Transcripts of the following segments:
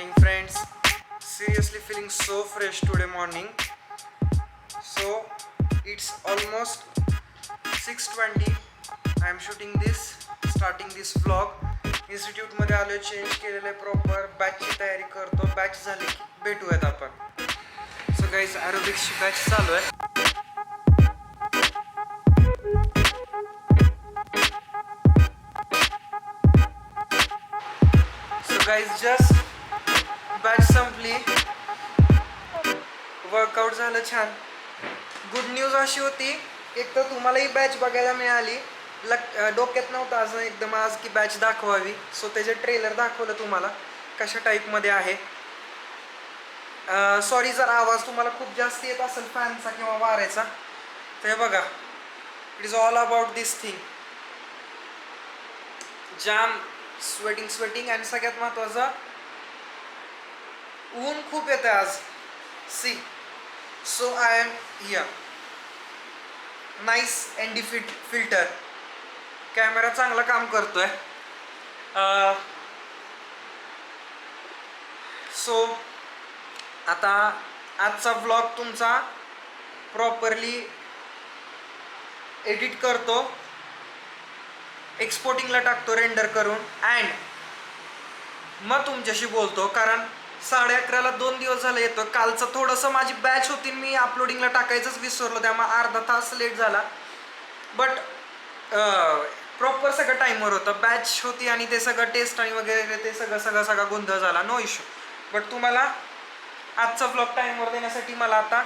morning, friends. Seriously feeling so fresh today morning. So it's almost 6:20. I am shooting this, starting this vlog. Institute मध्ये आलोय, change केलेलं आहे proper. बॅचची तयारी करतो. Batch झाली की भेटूयात आपण. सो गाईज, एरोबिक्सची बॅच चालू आहे. सो गाईज, जस्ट बॅच संपली. वर्कआउट झालं छान. गुड न्यूज अशी होती, एक तर तुम्हालाही बॅच बघायला मिळाली. डोक्यात नव्हतं असं एकदम आज की बॅच दाखवावी. सो त्याचे ट्रेलर दाखवलं तुम्हाला कशा टाईपमध्ये आहे. सॉरी जर आवाज तुम्हाला खूप जास्त येत असेल फॅनचा किंवा वाऱ्याचा, तर हे बघा, it is all about this thing. जाम स्वेटिंग आणि सगळ्यात महत्त्वाचं ऊन खूप येतं आज. See, so I am here. Nice ND filter. Camera चांगला काम करतोय. सो आता आजचा व्लॉग तुमचा प्रॉपरली एडिट करतो, एक्सपोर्टिंगला टाकतो रेंडर करून, अँड मग तुमच्याशी बोलतो. कारण 11:30ला 2 दिवस झाले येतो. कालचं थोडंसं माझी बॅच होती, मी अपलोडिंगला टाकायचंच विसरलो, त्यामुळे अर्धा तास लेट झाला. बट प्रॉपर सगळं टाईमवर होतं. बॅच होती आणि ते सगळं टेस्ट आणि वगैरे ते सगळा गोंधळ झाला. No issue. बट तुम्हाला आजचा ब्लॉग टाईमवर देण्यासाठी मला आता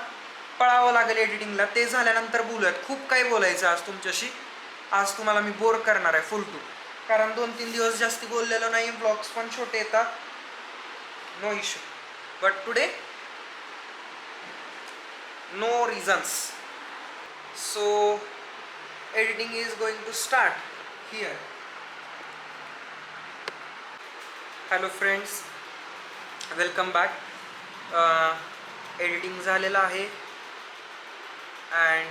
पळावं लागेल एडिटिंगला. ते झाल्यानंतर बोलूयात. खूप काही बोलायचं आज तुमच्याशी. आज तुम्हाला मी बोर करणार आहे फुल टू. कारण 2-3 दिवस जास्ती बोललेलो नाही. ब्लॉग्स पण छोटे येतात. No issue. But today no reasons. So editing is going to start here. Hello friends, welcome back. Editing झालेला आहे and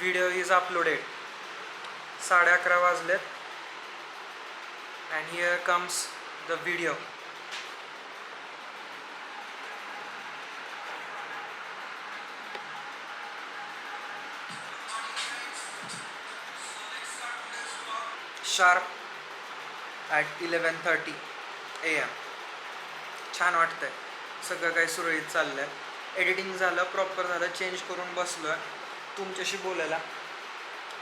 video is uploaded. 11:30 वाजलेत and here comes the video. Sharp at 11:30 AM. छान वाटतंय. सगळं काही सुरळीत चाललं आहे. एडिटिंग झालं, प्रॉपर झालं, चेंज करून बसलो आहे तुमच्याशी बोलायला.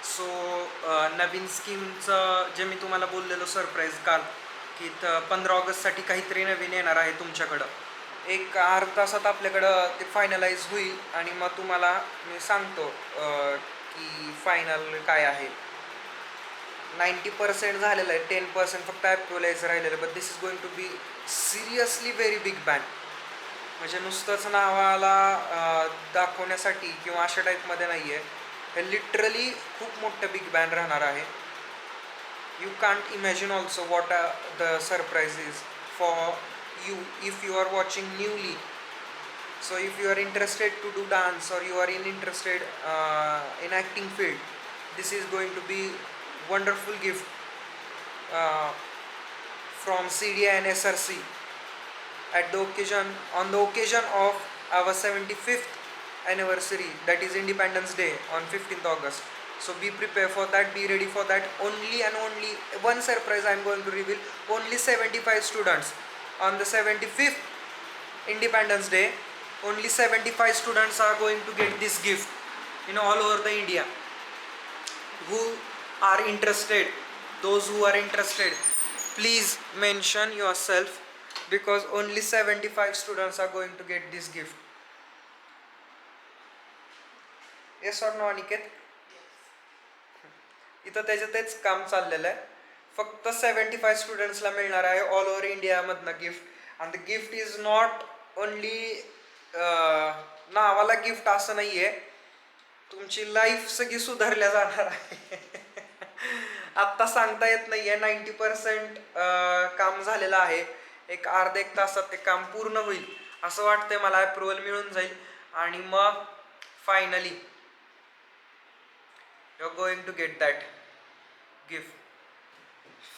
सो नवीन स्कीमचं जे मी तुम्हाला बोललेलो सरप्राईज काल, की 15 ऑगस्टसाठी काहीतरी नवीन येणार आहे तुमच्याकडं. एक अर्धा तासात आपल्याकडं ते फायनलाइज होईल आणि मग तुम्हाला मी सांगतो की फायनल काय आहे. 90% झालेलं आहे, 10% फक्त ॲप्रोलाइज राहिलेलं. But this is going to be seriously very big band. म्हणजे नुसतंच नावाला दाखवण्यासाठी किंवा अशा टाईपमध्ये नाही आहे. हे लिटरली खूप मोठं बिग बँड राहणार आहे. You can't imagine also what the surprise is for you if you are watching newly. So if you are interested to do dance or you are interested in acting field, this is going to be wonderful gift from CDI and SRC at the occasion of our 75th anniversary, that is Independence Day on 15th August. So be prepared for that, be ready for that. Only and only one surprise I am going to reveal. Only 75 students on the 75th Independence Day. Only 75 students are going to get this gift in all over the India. Who are interested, those who are interested, please mention yourself, because only 75 students are going to get this gift. Yes or no, Aniket? इथं त्याचं तेच काम चाललेलं आहे. फक्त 75 स्टुडंट्सला मिळणार आहे ऑल ओव्हर इंडियामधनं gift. And the gift is not only नावाला गिफ्ट असं नाही आहे. तुमची लाईफ सगळी सुधारल्या जाणार आहे. आत्ता सांगता येत नाही आहे. 90% काम झालेलं आहे. एक अर्धा एक तासात ते काम पूर्ण होईल असं वाटतंय मला. अप्रुव्हल मिळून जाईल आणि मग finally you are going to get that gift.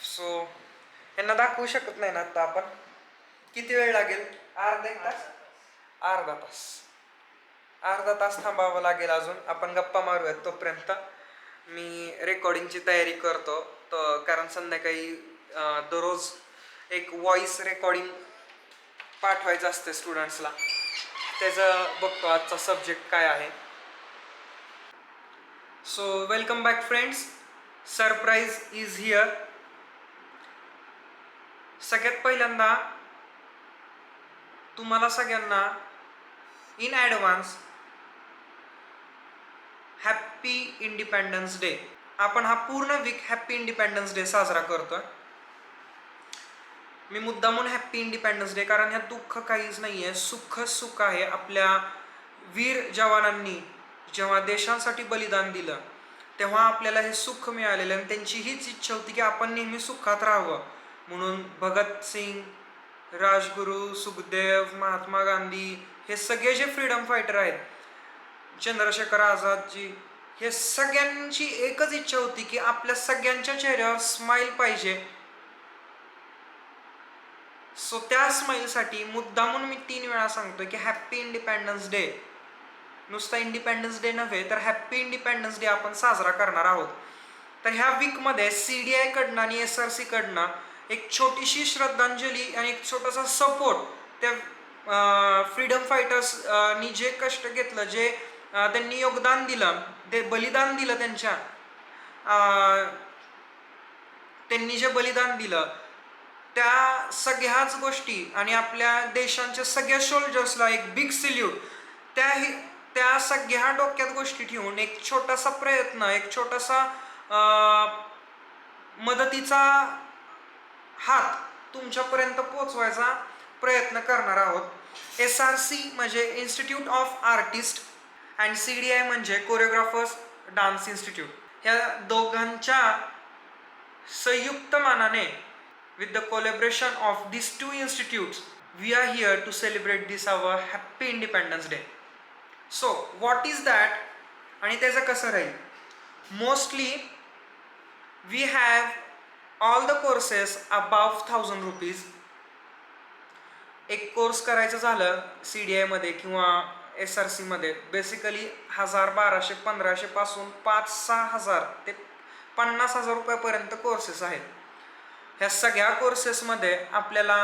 So यांना दाखवू शकत नाही ना आता आपण. किती वेळ लागेल? अर्धा एक तास? अर्धा तास. अर्धा तास थांबावं लागेल अजून. आपण गप्पा मारूयात तोपर्यंत. मी रेकॉर्डिंगची तयारी करतो. कारण संध्याकाळी दररोज एक व्हॉइस रेकॉर्डिंग पाठवायचं असते स्टुडंट्सला. त्याचं बघतो आजचा सब्जेक्ट काय आहे. So welcome back friends. Surprise is here. सगळ्यात पहिल्यांदा तुम्हाला सगळ्यांना in advance happy independence day. आपण हा पूर्ण वीक हॅप्पी इंडिपेंडन्स डे साजरा करतोय. मी मुद्दामून हॅप्पी इंडिपेंडन्स डे, कारण ह्यात दुःख काहीच नाही आहे, सुख आहे. आपल्या वीर जवानांनी जेव्हा देशांसाठी बलिदान दिलं तेव्हा आपल्याला हे सुख मिळालेलं, आणि त्यांची हीच इच्छा होती की आपण नेहमी सुखात राहावं. म्हणून भगतसिंग, राजगुरू, सुखदेव, महात्मा गांधी, हे सगळे जे फ्रीडम फायटर आहेत, चंद्रशेखर आझादजी, हे सगळ्यांची एकच इच्छा होती की आपल्या सगळ्यांच्या चेहऱ्यावर स्माईल पाहिजे. सो त्या स्माईलसाठी मुद्दामून मी 3 वेळा सांगतोय की हॅप्पी इंडिपेंडन्स डे. नुसता इंडिपेंडन्स डे नव्हे तर हॅप्पी इंडिपेंडन्स डे आपण साजरा करणार आहोत. तर ह्या वीकमध्ये CDI कडनं आणि SRC कडनं एक छोटीशी श्रद्धांजली आणि एक छोटासा सपोर्ट त्या फ्रीडम फायटर्स नी जे कष्ट घेतलं, जे त्यांनी योगदान दिलं, ते बलिदान दिलं, त्यांनी जे बलिदान दिलं त्या सगळ्याच गोष्टी आणि आपल्या देशांच्या सगळ्या सोल्जर्सला एक बिग सल्यूट. त्या सगळ्या डोक्यात गोष्टी ठेवून एक छोटासा प्रयत्न, एक छोटासा मदतीचा हात तुमच्यापर्यंत पोचवायचा प्रयत्न करणार आहोत. SRC म्हणजे institute of artist and CDI म्हणजे कोरिओग्राफर्स डान्स इन्स्टिट्यूट. ह्या दोघांच्या संयुक्त मानाने, with the collaboration of these two institutes, we are here to celebrate this our happy Independence Day. So what is that आणि त्याचं कसं राहील? Mostly we have all the courses above 1000 rupees. एक course करायचं झालं CDI मध्ये किंवा SRC मध्ये बेसिकली 1000, 1200, 1500 पासून 5-6 हजार ते 50,000 रुपयापर्यंत कोर्सेस आहेत. ह्या सगळ्या कोर्सेसमध्ये आपल्याला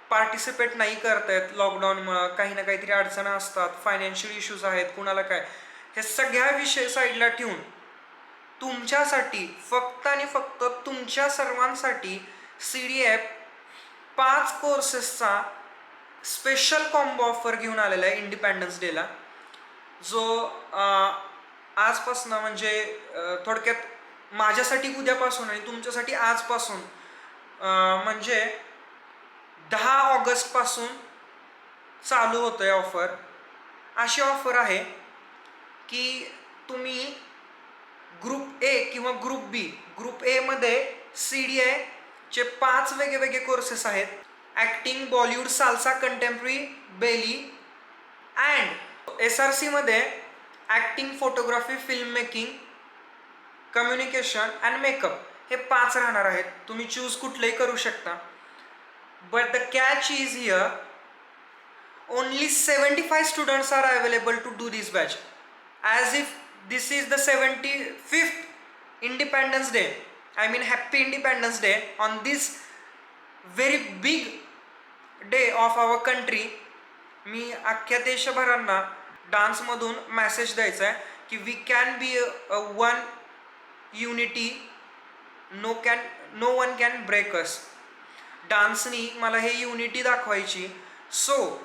पार्टिसिपेट नाही करता येत लॉकडाऊनमुळं. काही ना काहीतरी अडचणी असतात, फायनान्शियल इश्यूज आहेत, कुणाला काय. हे सगळ्या विषय साईडला ठेवून तुमच्यासाठी, फक्त आणि फक्त तुमच्या सर्वांसाठी CDI 5 कोर्सेसचा स्पेशल कॉम्बो ऑफर घेऊन आलेला आहे इंडिपेंडन्स डेला, जो आजपासून म्हणजे थोडक्यात माझ्यासाठी उद्यापासून आणि तुमच्यासाठी आजपासून म्हणजे 10 ऑगस्टपासून चालू होतं आहे ऑफर. अशी ऑफर आहे की तुम्ही ग्रुप A किंवा ग्रुप B, ग्रुप A मध्ये CDI चे 5 वेगवेगळे कोर्सेस आहेत. Acting, Bollywood, salsa, contemporary, belly. And SRC मध्ये acting, photography, film making, communication and makeup, हे 5 राहणार आहेत. तुम्ही चूज कुठलंही करू शकता. But the catch is here, only 75 students are available to do this batch, as if this is the 75th Independence Day. I mean happy Independence Day on this very big day of our country. मी अख्ख्या देशभरांना डान्समधून message द्यायचा आहे की we can be one unity, no one can break us. डान्सनी मला हे युनिटी दाखवायची. सो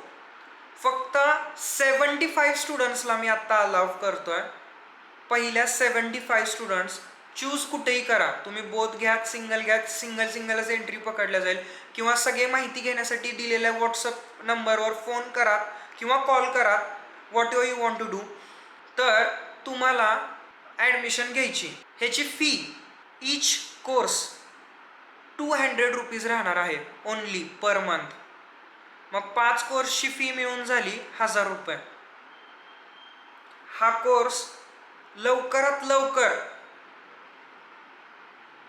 फक्त 75 स्टुडंट्सला मी आत्ता अलाव करतोय. पहिल्या 75 स्टुडंट्स चूज कुठेही करा, तुम्ही बोथ घ्या, सिंगल घ्या, सिंगलच एंट्री पकडल्या जाईल, किंवा सगळे माहिती घेण्यासाठी दिलेल्या व्हॉट्सअप नंबरवर फोन करा किंवा कॉल करा, what you want to do. तर तुम्हाला ॲडमिशन घ्यायची. ह्याची फी ईच कोर्स 200 रुपीज राहणार आहे ओनली पर मंथ. मग 5 कोर्सची फी मिळून झाली 1000 रुपये. हा कोर्स लवकरात लवकर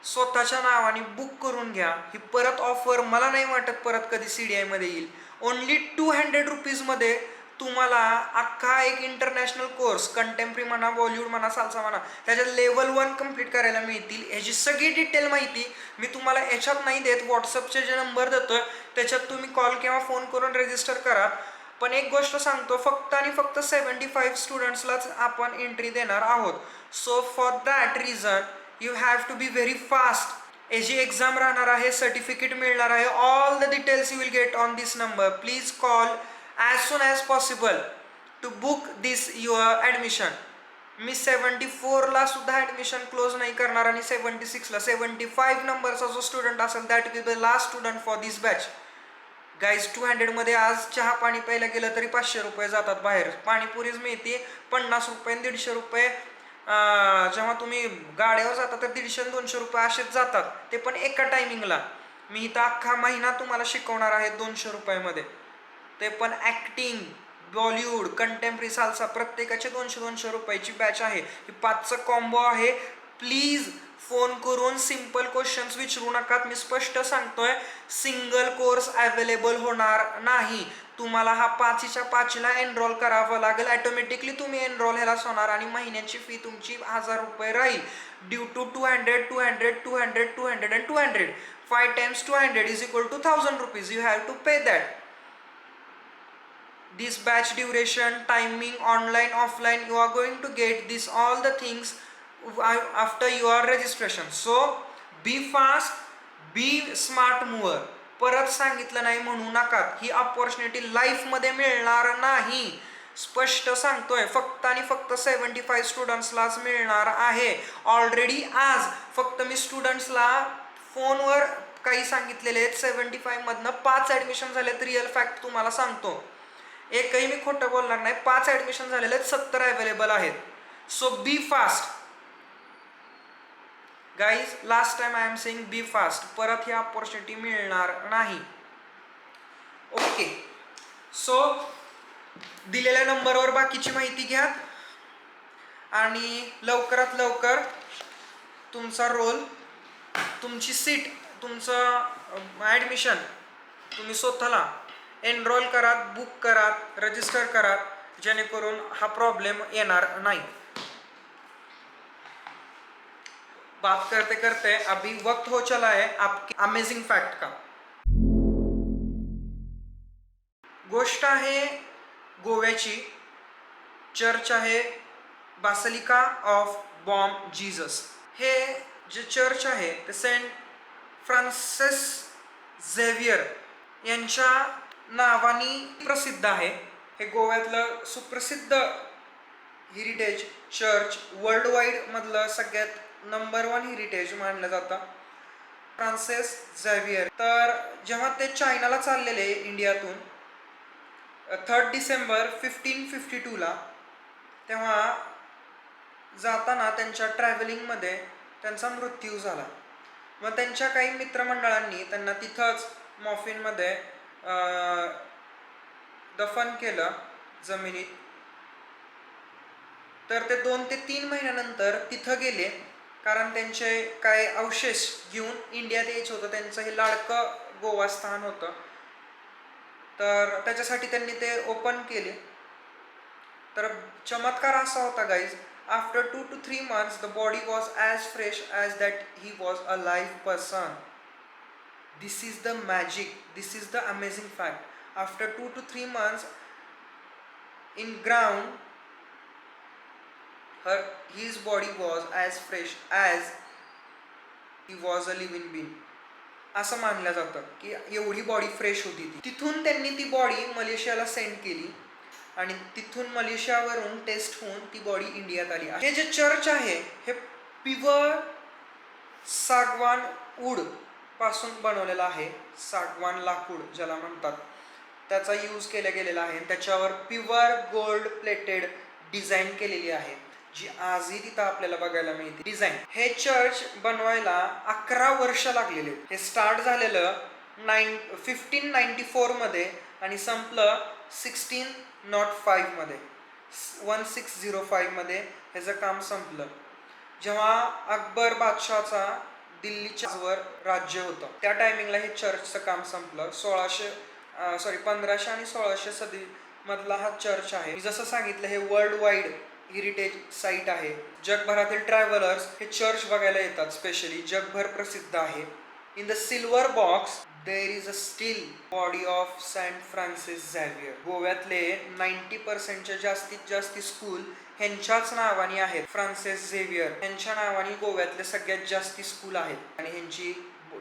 स्वतःच्या नावाने बुक करून घ्या. ही परत ऑफर मला नाही वाटत परत कधी CDI मध्ये येईल. ओनली 200 रुपीजमध्ये तुम्हाला अख्खा एक इंटरनॅशनल कोर्स, कंटेम्पररी म्हणा, बॉलिवूड म्हणा, साल्सा म्हणा, त्याच्यात लेवल 1 कंप्लीट करायला मिळतील. ह्याची सगळी डिटेल माहिती मी तुम्हाला याच्यात नाही देत, व्हॉट्सअपचे जे नंबर देतोय त्याच्यात तुम्ही कॉल किंवा फोन करून रजिस्टर करा. पण एक गोष्ट सांगतो, फक्त आणि फक्त 75 स्टुडंट्सलाच आपण एंट्री देणार आहोत. So for that reason you have to be very fast. याची एक्झाम राहणार आहे, सर्टिफिकेट मिळणार आहे. All the details you will get on this number. Please call as soon as possible to book this your admission. मी 74ला सुद्धा admission close नाही करणार आणि 76ला 75 नंबरचा जो स्टुडंट असेल that will be last student for this batch. Guys 200मध्ये आज चहा पाणी प्यायला गेलं तरी 500 रुपये जातात बाहेर. पाणीपुरीच मिळते 50 रुपये 150 रुपये. जेव्हा तुम्ही गाड्यावर जाता तर 150-200 रुपये असेच जातात, ते पण एका टायमिंगला. मी इथं अख्खा महिना तुम्हाला शिकवणार आहे 200 रुपयामध्ये, ते पण ॲक्टिंग, बॉलिवूड, कंटेम्पररी, साल्सा, प्रत्येकाचे 200-200 रुपयाची बॅच आहे. ही 5चं कॉम्बो आहे. प्लीज फोन करून सिंपल क्वेश्चन्स विचारू नका. मी स्पष्ट सांगतोय, सिंगल कोर्स अवेलेबल होणार नाही. तुम्हाला हा 5च्या 5ला एनरोल करावं लागेल. ॲटोमॅटिकली तुम्ही एनरोल ह्यालाच होणार आणि महिन्याची फी तुमची 1000 रुपये राहील. Due to 200, 200, 200, 200 and 200. 5 times 200 is equal to 1000 rupees. You have to pay that. This batch duration, timing, online, offline, you are going to get this all the things after your registration. So be fast, be smart mover. परत सांगितलं नाही म्हणू नका, ही opportunity लाईफमध्ये मिळणार नाही. स्पष्ट सांगतोय, फक्त आणि फक्त 75 स्टुडंट्सलाच मिळणार आहे. ऑलरेडी आज फक्त मी स्टुडंट्सला फोनवर काही सांगितलेले आहेत. 75 मधनं 5 ॲडमिशन झालेत. रिअल फॅक्ट तुम्हाला सांगतो, एकही मी खोटं बोलणार नाही. 5 ॲडमिशन झालेले आहेत, 70 अवेलेबल आहेत. So be fast guys. Last time I am saying be fast. परत ही अपॉर्च्युनिटी मिळणार नाही. ओके, सो दिलेल्या नंबरवर बाकीची माहिती घ्या आणि लवकरात लवकर तुमचा रोल, तुमची सीट, तुमचं ॲडमिशन तुम्ही स्वतःला एनरोल करा, बुक करा, रजिस्टर करा, जेणेकरून हा प्रॉब्लेम येणार नाही. बात करते करते अभी वक्त हो चला है आपके अमेजिंग फैक्ट का. गोष्ट आहे गोव्याची. चर्च आहे बासिलिका ऑफ बॉम जीसस. हे जे चर्च आहे ते सेंट फ्रान्सिस झेवियर यांच्या नावाने प्रसिद्ध आहे. हे गोव्यातलं सुप्रसिद्ध हेरिटेज चर्च, वर्ल्ड वाईड मधलं सगळ्यात नंबर 1 हेरिटेज मानलं जातं, फ्रान्सिस झेवियर. तर जेव्हा ते चायनाला चाललेले इंडियातून 3 डिसेंबर 1552ला, तेव्हा जाताना त्यांच्या ट्रॅव्हलिंगमध्ये त्यांचा मृत्यू झाला. मग त्यांच्या काही मित्रमंडळांनी त्यांना तिथंच मॉफिनमध्ये दफन केलं जमिनीत. तर ते 2 ते 3 महिन्यानंतर तिथं गेले, कारण त्यांचे काय अवशेष घेऊन इंडियात यायचं होतं. त्यांचं हे लाडकं गोवा स्थान होतं, तर त्याच्यासाठी त्यांनी ते ओपन केले. तर चमत्कार असा होता guys, after 2 to 3 months the body was as fresh as that he was a live person. This is the magic, this is the amazing fact. After 2 to 3 months in ground, his body was as fresh as he was a living being. असं मानलं जातं की एवढी body fresh होती ती. तिथून त्यांनी ती बॉडी मलेशियाला सेंड केली आणि तिथून मलेशियावरून टेस्ट होऊन ती बॉडी इंडियात आली. हे जे चर्च आहे हे प्युअर सागवान वूड पासून बनवलेलं आहे. सागवान लाकूड ज्याला म्हणतात, त्याचा यूज केला गेलेला आहे. त्याच्यावर प्युअर गोल्ड प्लेटेड डिझाईन केलेली आहे, जी आजही तिथं आपल्याला बघायला मिळते डिझाईन. हे चर्च बनवायला 11 वर्ष लागलेले. हे स्टार्ट झालेलं 1594 मध्ये आणि संपलं 1605 मध्ये. 1605 मध्ये ह्याचं काम संपलं. जेव्हा अकबर बादशाहचा दिल्लीच्यावर राज्य होतं. त्या टायमिंगला हे चर्चचं काम संपलं. 1500 आणि 1600 सदी मधला हा चर्च आहे. मी जसं सांगितलं हे वर्ल्ड वाईड हेरिटेज साईट आहे. जगभरातील ट्रॅव्हलर्स हे चर्च बघायला येतात. स्पेशली जगभर प्रसिद्ध आहे. In the silver box there is a still body of Saint Francis Xavier. गोव्यातले 90% जास्तीत जास्त स्कूल ह्यांच्याच नावाने आहेत. फ्रान्सिस झेवियर यांच्या नावाने गोव्यातले सगळ्यात जास्त स्कूल आहेत आणि ह्यांची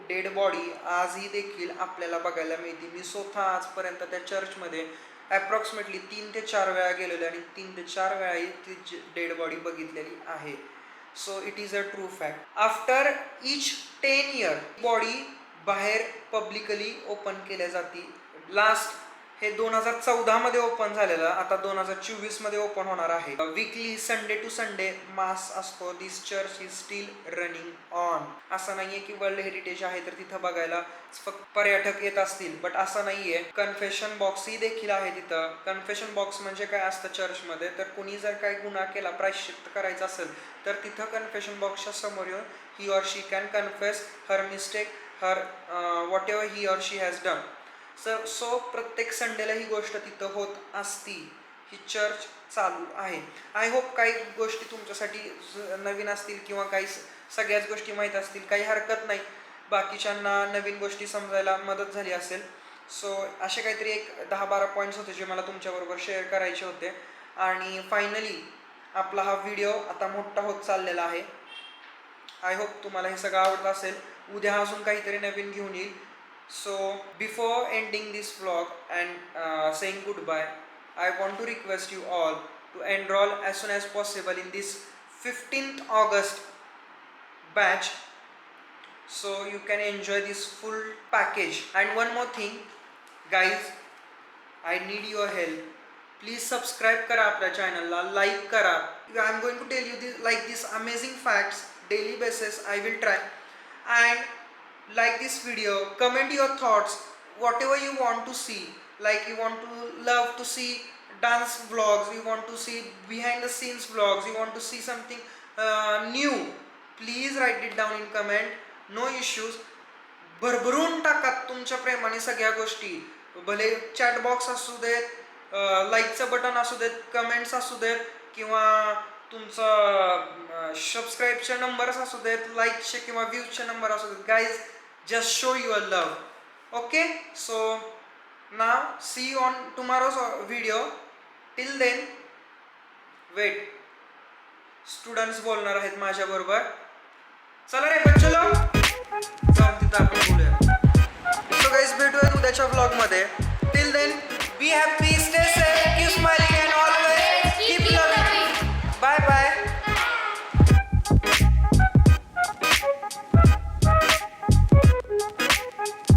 डेड बॉडी आजही देखील आपल्याला बघायला मिळते. मी स्वतः आजपर्यंत त्या चर्चमध्ये अप्रॉक्सिमेटली 3 ते 4 वेळा गेलेलो आणि 3 ते 4 वेळा ती डेड बॉडी बघितलेली आहे. So it is a true fact. After each 10 year body बाहेर पब्लिकली ओपन केल्या जाते. लास्ट हे 2014 मध्ये ओपन झालेलं, आता 2024 मध्ये ओपन होणार आहे. Weekly Sunday to Sunday mass असतो. This church is still running on. असं नाहीये की वर्ल्ड हेरिटेज आहे तर तिथं बघायला फक्त पर्यटक येत असतील, बट असं नाहीये. कन्फेशन बॉक्सही देखील आहे तिथं. कन्फेशन बॉक्स म्हणजे काय असतं चर्चमध्ये, तर कुणी जर काही गुन्हा केला, प्रायश्चित्त करायचं असेल तर तिथं कन्फेशन बॉक्सच्या समोर येऊन he or she can confess her mistake, her whatever he or she has done. So प्रत्येक संडेला ही गोष्ट तिथं होत असती. ही चर्च चालू आहे. आय होप काही गोष्टी तुमच्यासाठी नवीन असतील किंवा काही सगळ्याच गोष्टी माहीत असतील. काही हरकत नाही, बाकीच्यांना नवीन गोष्टी समजायला मदत झाली असेल. सो असे काहीतरी एक 10-12 पॉईंट्स होते जे मला तुमच्याबरोबर शेअर करायचे होते. आणि फायनली आपला हा व्हिडिओ आता मोठा होत चाललेला आहे. आय होप तुम्हाला हे सगळं आवडत असेल. उद्या अजून काहीतरी नवीन घेऊन येईल. So before ending this vlog and saying goodbye, I want to request you all to enroll as soon as possible in this 15th August batch, so you can enjoy this full package. And one more thing guys, I need your help. Please subscribe करा आपल्या चॅनलला, like करा. I am going to tell you this amazing facts daily basis. I will try. And like this video, comment your thoughts, whatever you want to see. Like you want to love to see dance vlogs, you want to see behind the scenes vlogs, you want to see something new, please write it down in comment. No issues. भरभरून टाकात तुमच्या प्रेमाने सगळ्या गोष्टी. भले chat box असू देत, लाईकचं button असू देत, कमेंट्स असू देत, किंवा तुमचं सबस्क्राईबचे नंबर्स असू देत, लाईकचे किंवा व्ह्यूजचे नंबर असू देत. Guys, just show your love. Okay, so now see you on tomorrow's video. Till then wait, students बोलणार आहेत माझ्या बरोबर. चला रे बच्चलो, जाऊन तिथं आपण बोलूया. सो गाईज, भेटूया उद्याच्या व्लॉग मध्ये. Till then be happy.